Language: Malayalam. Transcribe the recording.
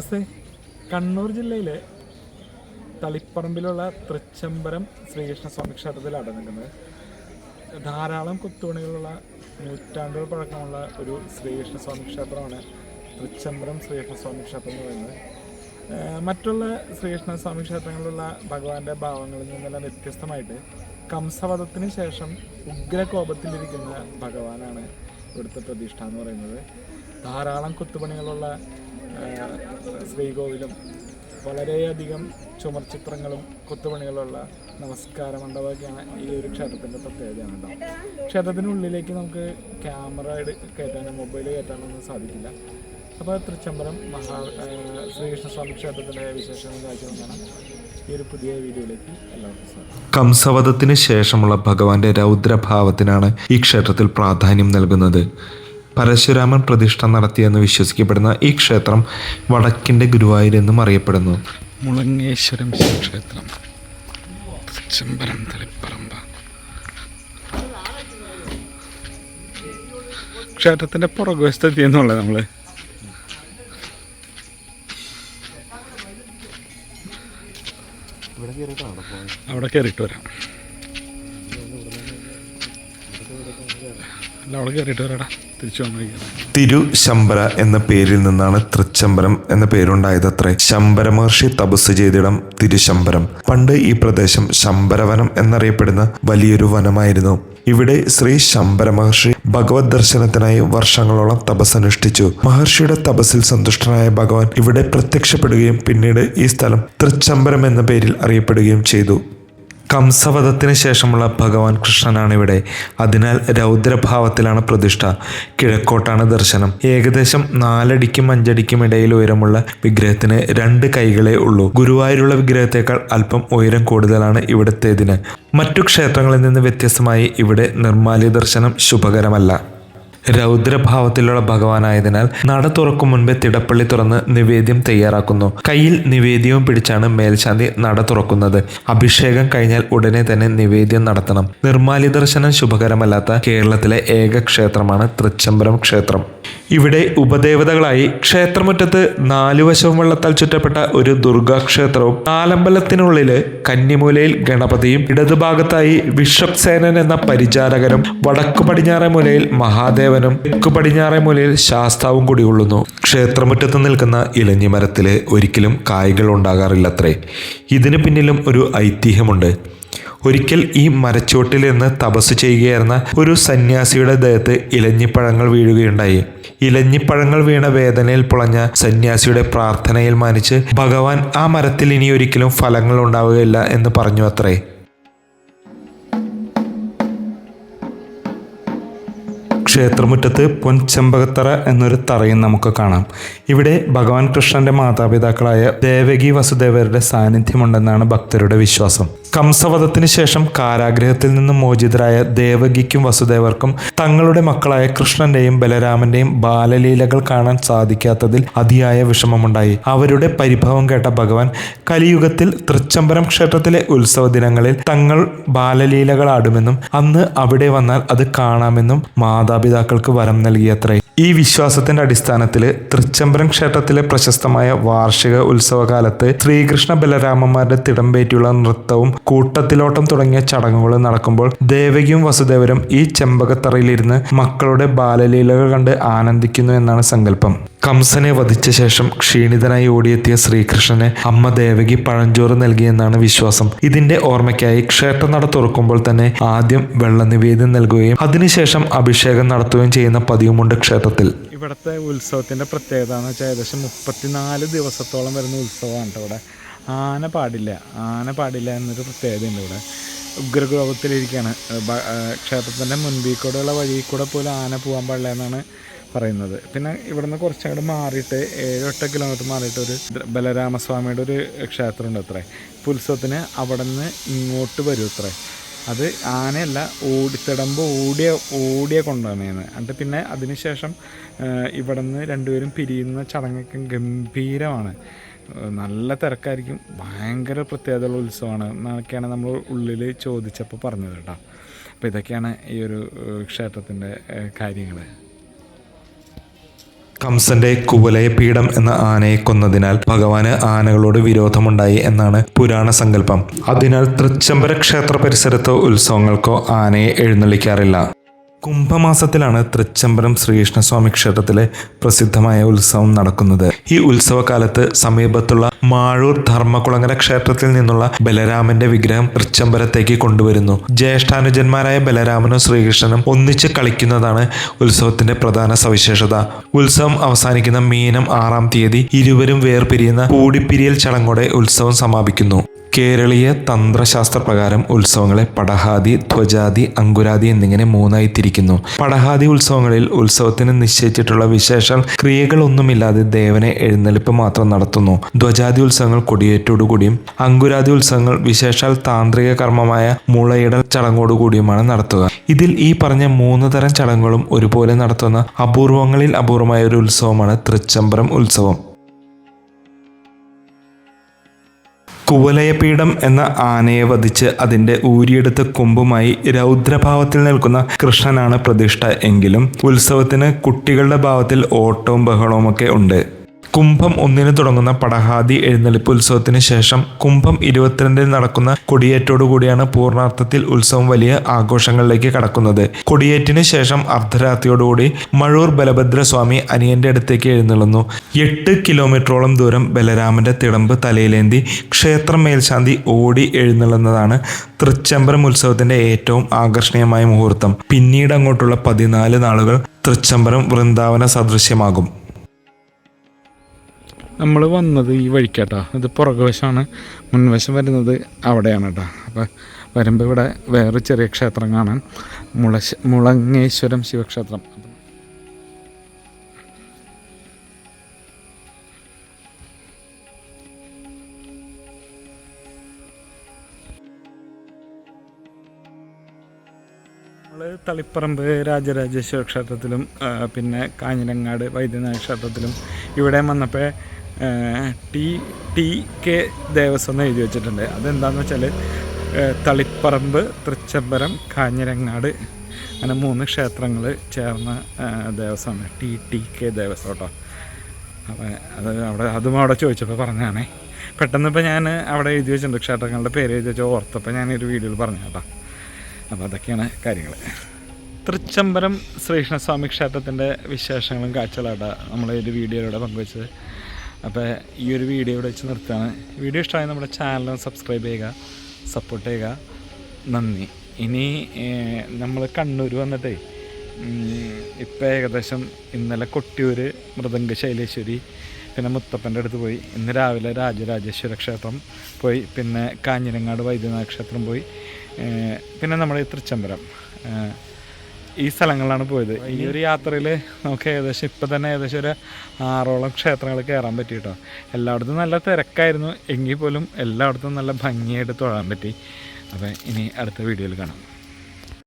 നമസ്തേ. കണ്ണൂർ ജില്ലയിലെ തളിപ്പറമ്പിലുള്ള തൃച്ചംബരം ശ്രീകൃഷ്ണസ്വാമി ക്ഷേത്രത്തിൽ അടങ്ങുന്നത് ധാരാളം കൊത്തുപണികളുള്ള നൂറ്റാണ്ടുകൾ പഴക്കമുള്ള ഒരു ശ്രീകൃഷ്ണസ്വാമി ക്ഷേത്രമാണ് തൃച്ചംബരം ശ്രീകൃഷ്ണസ്വാമി ക്ഷേത്രം എന്ന് പറയുന്നത്. മറ്റുള്ള ശ്രീകൃഷ്ണസ്വാമി ക്ഷേത്രങ്ങളിലുള്ള ഭഗവാന്റെ ഭാവങ്ങളിൽ നിന്നെല്ലാം വ്യത്യസ്തമായിട്ട് കംസവധത്തിന് ശേഷം ഉഗ്രകോപത്തിലിരിക്കുന്ന ഭഗവാനാണ് ഇവിടുത്തെ പ്രതിഷ്ഠ എന്ന് പറയുന്നത്. ധാരാളം കൊത്തുപണികളുള്ള ശ്രീകോവിലും വളരെയധികം ചുമർചിത്രങ്ങളും കൊത്തുപണികളുള്ള നമസ്കാര മണ്ഡപമൊക്കെയാണ് ഈ ഒരു ക്ഷേത്രത്തിൻ്റെ പ്രത്യേകതയാണ് കേട്ടോ. ക്ഷേത്രത്തിനുള്ളിലേക്ക് നമുക്ക് ക്യാമറ കയറ്റാനോ മൊബൈൽ കയറ്റാനൊന്നും സാധിക്കില്ല. അപ്പോൾ തൃച്ചംബരം ശ്രീകൃഷ്ണസ്വാമി ക്ഷേത്രത്തിൻ്റെ വിശേഷങ്ങളും കാഴ്ചകളാണ് ഈ ഒരു പുതിയ വീഡിയോയിലേക്ക് എല്ലാവർക്കും സ്വാഗതം. കംസവധത്തിന് ശേഷമുള്ള ഭഗവാന്റെ രൗദ്രഭാവത്തിനാണ് ഈ ക്ഷേത്രത്തിൽ പ്രാധാന്യം നൽകുന്നത്. പരശുരാമൻ പ്രതിഷ്ഠ നടത്തിയെന്ന് വിശ്വസിക്കപ്പെടുന്ന ഈ ക്ഷേത്രം വടക്കിൻ്റെ ഗുരുവായൂർ എന്നും അറിയപ്പെടുന്നു. മുളങ്ങേശ്വരം ശിവക്ഷേത്രം, തൃച്ചംബരം, തളിപ്പറമ്പ്. ക്ഷേത്രത്തിൻ്റെ പുറകുവശത്തെത്തി എന്നുള്ളത് നമ്മൾ അവിടെ കയറിയിട്ട് വരാം. അവിടെ കയറിയിട്ട് വരാടാ, തിരിച്ചു വന്നിരിക്കുന്നത്. തിരുശംബര എന്ന പേരിൽ നിന്നാണ് തൃച്ചംബരം എന്ന പേരുണ്ടായതത്രേ. ശംബര മഹർഷി തപസ് ചെയ്തിടം തിരുശംബരം. പണ്ട് ഈ പ്രദേശം ശംബരവനം എന്നറിയപ്പെടുന്ന വലിയൊരു വനമായിരുന്നു. ഇവിടെ ശ്രീ ശംബര മഹർഷി ഭഗവത് ദർശനത്തിനായി വർഷങ്ങളോളം തപസ്സനുഷ്ഠിച്ചു. മഹർഷിയുടെ തപസ്സിൽ സന്തുഷ്ടനായ ഭഗവാൻ ഇവിടെ പ്രത്യക്ഷപ്പെടുകയും പിന്നീട് ഈ സ്ഥലം തൃച്ചംബരം എന്ന പേരിൽ അറിയപ്പെടുകയും ചെയ്തു. കംസവധത്തിന് ശേഷമുള്ള ഭഗവാൻ കൃഷ്ണനാണിവിടെ. അതിനാൽ രൗദ്രഭാവത്തിലാണ് പ്രതിഷ്ഠ. കിഴക്കോട്ടാണ് ദർശനം. ഏകദേശം 4 അടിക്കും 5 അടിക്കും ഇടയിൽ ഉയരമുള്ള വിഗ്രഹത്തിന് 2 കൈകളേ ഉള്ളൂ. ഗുരുവായൂരുള്ള വിഗ്രഹത്തേക്കാൾ അല്പം ഉയരം കൂടുതലാണ് ഇവിടത്തേതിന്. മറ്റു ക്ഷേത്രങ്ങളിൽ നിന്ന് വ്യത്യസ്തമായി ഇവിടെ നിർമ്മാല്യ ദർശനം ശുഭകരമല്ല. രൗദ്രഭാവത്തിലുള്ള ഭഗവാനായതിനാൽ നട തുറക്കും മുൻപേ തിടപ്പള്ളി തുറന്ന് നിവേദ്യം തയ്യാറാക്കുന്നു. കയ്യിൽ നിവേദ്യവും പിടിച്ചാണ് മേൽശാന്തി നട തുറക്കുന്നത്. അഭിഷേകം കഴിഞ്ഞാൽ ഉടനെ തന്നെ നിവേദ്യം നടത്തണം. നിർമ്മാല്യ ദർശനം ശുഭകരമല്ലാത്ത കേരളത്തിലെ ഏക ക്ഷേത്രമാണ് തൃച്ചംബരം ക്ഷേത്രം. ഇവിടെ ഉപദേവതകളായി ക്ഷേത്രമുറ്റത്ത് 4 വശവും വെള്ളത്താൽ ചുറ്റപ്പെട്ട ഒരു ദുർഗാക്ഷേത്രവും, നാലമ്പലത്തിനുള്ളില് കന്നിമൂലയിൽ ഗണപതിയും, ഇടതുഭാഗത്തായി വിശ്വക്സേനൻ എന്ന പരിചാരകനും, വടക്കു പടിഞ്ഞാറേ മൂലയിൽ മഹാദേവനും, തെക്കു പടിഞ്ഞാറേ മൂലയിൽ ശാസ്താവും കുടികൊള്ളുന്നു. ക്ഷേത്രമുറ്റത്ത് നിൽക്കുന്ന ഇലഞ്ഞി മരത്തില് ഒരിക്കലും കായ്കൾ ഉണ്ടാകാറില്ലത്രേ. ഇതിന് പിന്നിലും ഒരു ഐതിഹ്യമുണ്ട്. ഒരിക്കൽ ഈ മരച്ചുവട്ടിൽ നിന്ന് തപസ് ചെയ്യുകയായിരുന്ന ഒരു സന്യാസിയുടെ ദേഹത്ത് ഇലഞ്ഞിപ്പഴങ്ങൾ വീഴുകയുണ്ടായി. ഇലഞ്ഞിപ്പഴങ്ങൾ വീണ വേദനയിൽ പുളഞ്ഞ സന്യാസിയുടെ പ്രാർത്ഥനയിൽ മാനിച്ച് ഭഗവാൻ ആ മരത്തിൽ ഇനി ഒരിക്കലും ഫലങ്ങൾ ഉണ്ടാവുകയില്ല എന്ന് പറഞ്ഞു അത്രേ. ക്ഷേത്രമുറ്റത്ത് പൊൻചെമ്പകത്തറ എന്നൊരു തറയും നമുക്ക് കാണാം. ഇവിടെ ഭഗവാൻ കൃഷ്ണന്റെ മാതാപിതാക്കളായ ദേവകി വസുദേവരുടെ സാന്നിധ്യമുണ്ടെന്നാണ് ഭക്തരുടെ വിശ്വാസം. കംസവധത്തിന് ശേഷം കാരാഗ്രഹത്തിൽ നിന്നും മോചിതരായ ദേവകിക്കും വസുദേവർക്കും തങ്ങളുടെ മക്കളായ കൃഷ്ണന്റെയും ബലരാമന്റെയും ബാലലീലകൾ കാണാൻ സാധിക്കാത്തതിൽ അതിയായ വിഷമമുണ്ടായി. അവരുടെ പരിഭവം കേട്ട ഭഗവാൻ കലിയുഗത്തിൽ തൃച്ചംബരം ക്ഷേത്രത്തിലെ ഉത്സവ ദിനങ്ങളിൽ തങ്ങൾ ബാലലീലകൾ ആടുമെന്നും അന്ന് അവിടെ വന്നാൽ അത് കാണാമെന്നും മാതാപിതാക്കൾക്ക് വരം നൽകിയത്രേ. ഈ വിശ്വാസത്തിന്റെ അടിസ്ഥാനത്തിൽ തൃച്ചംബരം ക്ഷേത്രത്തിലെ പ്രശസ്തമായ വാർഷിക ഉത്സവകാലത്ത് ശ്രീകൃഷ്ണ ബലരാമന്മാരുടെ തിടമ്പേറ്റിയുള്ള നൃത്തവും കൂട്ടത്തിലോട്ടം തുടങ്ങിയ ചടങ്ങുകളും നടക്കുമ്പോൾ ദേവകിയും വസുദേവരും ഈ ചെമ്പകത്തറയിലിരുന്ന് മക്കളുടെ ബാലലീലകൾ കണ്ട് ആനന്ദിക്കുന്നു എന്നാണ് സങ്കല്പം. കംസനെ വധിച്ച ശേഷം ക്ഷീണിതനായി ഓടിയെത്തിയ ശ്രീകൃഷ്ണന് അമ്മ ദേവകി പഴഞ്ചോറ് നൽകിയെന്നാണ് വിശ്വാസം. ഇതിന്റെ ഓർമ്മയ്ക്കായി ക്ഷേത്രനട തുറക്കുമ്പോൾ തന്നെ ആദ്യം വെള്ളനിവേദ്യം നൽകുകയും അതിനുശേഷം അഭിഷേകം നടത്തുകയും ചെയ്യുന്ന പതിവുമുണ്ട് ക്ഷേത്രത്തിൽ. ഇവിടുത്തെ ഉത്സവത്തിൻ്റെ പ്രത്യേകത എന്ന് വെച്ചാൽ ഏകദേശം 34 ദിവസത്തോളം വരുന്ന ഉത്സവമാണ് കേട്ടോ. ഇവിടെ ആന പാടില്ല എന്നൊരു പ്രത്യേകതയുണ്ട്. ഇവിടെ ഉഗ്രകോപത്തിലിരിക്കുകയാണ്. ക്ഷേത്രത്തിൻ്റെ മുൻപിൽ കൂടെയുള്ള വഴിയിൽ കൂടെ പോലും ആന പോകാൻ പാടില്ല എന്നാണ് പറയുന്നത്. പിന്നെ ഇവിടുന്ന് കുറച്ചങ്ങോട്ട് മാറിയിട്ട് 7-8 കിലോമീറ്റർ മാറിയിട്ട് ഒരു ബലരാമസ്വാമിയുടെ ഒരു ക്ഷേത്രമുണ്ട് അത്രേ. ഉത്സവത്തിന് അവിടെ നിന്ന് ഇങ്ങോട്ട് വരും അത്രേ. അത് ആനയല്ല, തിടമ്പ് ഓടിയ കൊണ്ടുവന്നേന്ന്. എന്നിട്ട് പിന്നെ അതിനുശേഷം ഇവിടെ നിന്ന് രണ്ടുപേരും പിരിയുന്ന ചടങ്ങൊക്കെ ഗംഭീരമാണ്. നല്ല തിരക്കായിരിക്കും. ഭയങ്കര പ്രത്യേകതയുള്ള ഉത്സവമാണ് എന്നൊക്കെയാണ് നമ്മൾ ഉള്ളിൽ ചോദിച്ചപ്പോൾ പറഞ്ഞത് കേട്ടോ. അപ്പോൾ ഇതൊക്കെയാണ് ഈ ഒരു ക്ഷേത്രത്തിൻ്റെ കാര്യങ്ങൾ. കംസന്റെ കുവലയപീഠം എന്ന ആനയെ കൊന്നതിനാൽ ഭഗവാന് ആനകളോട് വിരോധമുണ്ടായി എന്നാണ് പുരാണ സങ്കല്പം. അതിനാൽ തൃച്ചംബര ക്ഷേത്ര പരിസരത്തോ ഉത്സവങ്ങൾക്കോ ആനയെ എഴുന്നള്ളിക്കാറില്ല. കുംഭമാസത്തിലാണ് തൃച്ചംബരം ശ്രീകൃഷ്ണസ്വാമി ക്ഷേത്രത്തിലെ പ്രസിദ്ധമായ ഉത്സവം നടക്കുന്നത്. ഈ ഉത്സവകാലത്ത് സമീപത്തുള്ള മാഴൂർ ധർമ്മകുളങ്ങര ക്ഷേത്രത്തിൽ നിന്നുള്ള ബലരാമന്റെ വിഗ്രഹം തൃച്ചംബരത്തേക്ക് കൊണ്ടുവരുന്നു. ജ്യേഷ്ഠാനുജന്മാരായ ബലരാമനും ശ്രീകൃഷ്ണനും ഒന്നിച്ച് കളിക്കുന്നതാണ് ഉത്സവത്തിന്റെ പ്രധാന സവിശേഷത. ഉത്സവം അവസാനിക്കുന്ന മീനം 6-ാം തീയതി ഇരുവരും വേർപിരിയുന്ന കൂടിപ്പിരിയൽ ചടങ്ങോടെ ഉത്സവം സമാപിക്കുന്നു. കേരളീയ തന്ത്രശാസ്ത്ര പ്രകാരം ഉത്സവങ്ങളെ പടഹാദി, ധ്വജാദി, അങ്കുരാദി എന്നിങ്ങനെ 3ആയി തിരിക്കുന്നു. പടഹാദി ഉത്സവങ്ങളിൽ ഉത്സവത്തിന് നിശ്ചയിച്ചിട്ടുള്ള വിശേഷ ക്രിയകളൊന്നുമില്ലാതെ ദേവനെ എഴുന്നള്ളിപ്പ് മാത്രം നടത്തുന്നു. ധ്വജാദി ഉത്സവങ്ങൾ കൊടിയേറ്റോടുകൂടിയും അങ്കുരാദി ഉത്സവങ്ങൾ വിശേഷാൽ താന്ത്രിക കർമ്മമായ മുളയിടൽ ചടങ്ങോടുകൂടിയുമാണ് നടത്തുക. ഇതിൽ ഈ പറഞ്ഞ 3 തരം ചടങ്ങുകളും ഒരുപോലെ നടത്തുന്ന അപൂർവങ്ങളിൽ അപൂർവമായ ഒരു ഉത്സവമാണ് തൃച്ചംബരം ഉത്സവം. കുവലയപീഠം എന്ന ആനയെ വധിച്ച് അതിൻ്റെ ഊരിയെടുത്ത കൊമ്പുമായി രൗദ്രഭാവത്തിൽ നിൽക്കുന്ന കൃഷ്ണനാണ് പ്രതിഷ്ഠ എങ്കിലും ഉത്സവത്തിന് കുട്ടികളുടെ ഭാവത്തിൽ ഓട്ടവും ബഹളവുമൊക്കെ ഉണ്ട്. കുംഭം 1 തുടങ്ങുന്ന പടഹാദി എഴുന്നള്ളിപ്പ് ഉത്സവത്തിന് ശേഷം കുംഭം 22 നടക്കുന്ന കൊടിയേറ്റോടുകൂടിയാണ് പൂർണ്ണാർത്ഥത്തിൽ ഉത്സവം വലിയ ആഘോഷങ്ങളിലേക്ക് കടക്കുന്നത്. കൊടിയേറ്റിന് ശേഷം അർദ്ധരാത്രിയോടുകൂടി മഴൂർ ബലഭദ്രസ്വാമി അനിയന്റെ അടുത്തേക്ക് എഴുന്നള്ളുന്നു. 8 കിലോമീറ്ററോളം ദൂരം ബലരാമന്റെ തിടമ്പ് തലയിലേന്തി ക്ഷേത്രം മേൽശാന്തി ഓടി എഴുന്നള്ളുന്നതാണ് തൃച്ചംബരം ഉത്സവത്തിന്റെ ഏറ്റവും ആകർഷണീയമായ മുഹൂർത്തം. പിന്നീട് അങ്ങോട്ടുള്ള 14 നാളുകൾ തൃച്ചംബരം വൃന്ദാവന സദൃശ്യമാകും. നമ്മൾ വന്നത് ഈ വഴിക്കാട്ടോ. ഇത് പുറകുവശമാണ്, മുൻവശം വരുന്നത് അവിടെയാണ് കേട്ടോ. അപ്പോൾ വരുമ്പോൾ ഇവിടെ വേറെ ചെറിയ ക്ഷേത്രം കാണാൻ, മുളങ്ങേശ്വരം ശിവക്ഷേത്രം. നമ്മൾ തളിപ്പറമ്പ് രാജരാജേശ്വര ക്ഷേത്രത്തിലും പിന്നെ കാഞ്ഞിരങ്ങാട് വൈദ്യനാഥ ക്ഷേത്രത്തിലും ഇവിടെ വന്നപ്പോൾ TK ദേവസ്വം എന്ന് എഴുതി വെച്ചിട്ടുണ്ട്. അതെന്താണെന്ന് വെച്ചാൽ തളിപ്പറമ്പ്, തൃച്ചംബരം, കാഞ്ഞിരങ്ങാട് അങ്ങനെ 3 ക്ഷേത്രങ്ങൾ ചേർന്ന ദേവസ്വമാണ് TK ദേവസ്വം കേട്ടോ. അപ്പോൾ അതും അവിടെ ചോദിച്ചപ്പോൾ പറഞ്ഞാണേ. പെട്ടെന്ന് ഇപ്പോൾ ഞാൻ അവിടെ എഴുതി വെച്ചിട്ടുണ്ട്, ക്ഷേത്രങ്ങളുടെ പേര് എഴുതി വെച്ചാൽ ഓർത്തപ്പോൾ ഞാനൊരു വീഡിയോയിൽ പറഞ്ഞു കേട്ടോ. അപ്പോൾ അതൊക്കെയാണ് കാര്യങ്ങൾ. തൃച്ചംബരം ശ്രീകൃഷ്ണസ്വാമി ക്ഷേത്രത്തിൻ്റെ വിശേഷങ്ങളും കാഴ്ചകളാണ് നമ്മൾ ഈ വീഡിയോയിലൂടെ പങ്കുവച്ചത്. അപ്പോൾ ഈ ഒരു വീഡിയോ ഇവിടെ വെച്ച് നിർത്തുകയാണ്. വീഡിയോ ഇഷ്ടമായി നമ്മുടെ ചാനൽ സബ്സ്ക്രൈബ് ചെയ്യുക, സപ്പോർട്ട് ചെയ്യുക. നന്ദി. ഇനി നമ്മൾ കണ്ണൂർ വന്നിട്ടേ ഇപ്പോൾ ഏകദേശം ഇന്നലെ കൊട്ടിയൂർ മൃദംഗ ശൈലേശ്വരി പിന്നെ മുത്തപ്പൻ്റെ അടുത്ത് പോയി. ഇന്ന് രാവിലെ രാജരാജേശ്വര ക്ഷേത്രം പോയി, പിന്നെ കാഞ്ഞിരങ്ങാട് വൈദ്യനാഥ ക്ഷേത്രം പോയി, പിന്നെ നമ്മുടെ തൃച്ചംബരം, ഈ സ്ഥലങ്ങളിലാണ് പോയത്. ഈ ഒരു യാത്രയിൽ നമുക്ക് ഏകദേശം ഇപ്പം തന്നെ ഏകദേശം ഒരു 6ഓളം ക്ഷേത്രങ്ങൾ കയറാൻ പറ്റി കേട്ടോ. എല്ലായിടത്തും നല്ല തിരക്കായിരുന്നു, എങ്കിൽ പോലും എല്ലായിടത്തും നല്ല ഭംഗിയായിട്ട് തൊഴാൻ പറ്റി. അപ്പോൾ ഇനി അടുത്ത വീഡിയോയിൽ കാണാം.